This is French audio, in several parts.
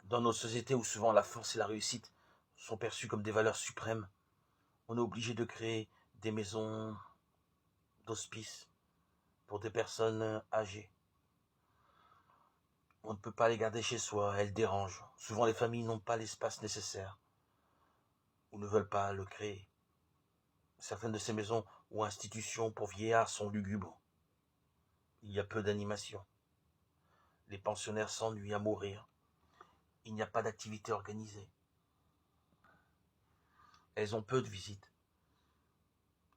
Dans nos sociétés où souvent la force et la réussite sont perçues comme des valeurs suprêmes, on est obligé de créer des maisons d'hospice pour des personnes âgées. On ne peut pas les garder chez soi, elles dérangent. Souvent les familles n'ont pas l'espace nécessaire ou ne veulent pas le créer. Certaines de ces maisons ou institutions pour vieillards sont lugubres. Il y a peu d'animation. Les pensionnaires s'ennuient à mourir. Il n'y a pas d'activité organisée. Elles ont peu de visites.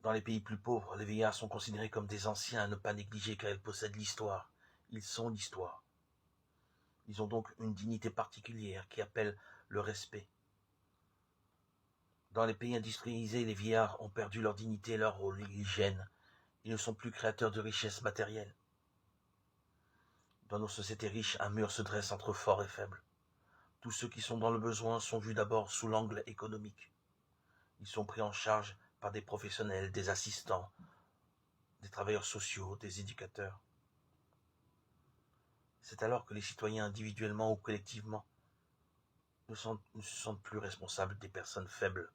Dans les pays plus pauvres, les vieillards sont considérés comme des anciens à ne pas négliger car ils possèdent l'histoire. Ils sont l'histoire. Ils ont donc une dignité particulière qui appelle le respect. Dans les pays industrialisés, les vieillards ont perdu leur dignité et leur rôle. Ils gênent. Ils ne sont plus créateurs de richesses matérielles. Dans nos sociétés riches, un mur se dresse entre forts et faibles. Tous ceux qui sont dans le besoin sont vus d'abord sous l'angle économique. Ils sont pris en charge par des professionnels, des assistants, des travailleurs sociaux, des éducateurs. C'est alors que les citoyens, individuellement ou collectivement, ne se sentent plus responsables des personnes faibles,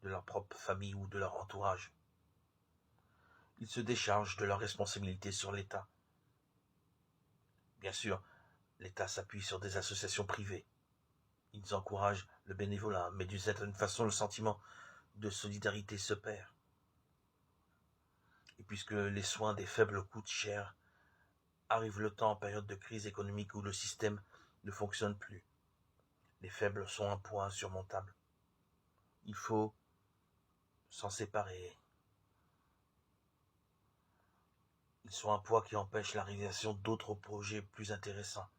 de leur propre famille ou de leur entourage. Ils se déchargent de leurs responsabilités sur l'État. Bien sûr, l'État s'appuie sur des associations privées. Ils encouragent le bénévolat, mais d'une certaine façon, le sentiment de solidarité se perd. Et puisque les soins des faibles coûtent cher, arrive le temps en période de crise économique où le système ne fonctionne plus. Les faibles sont un poids insurmontable. Il faut s'en séparer. Ils sont un poids qui empêche la réalisation d'autres projets plus intéressants.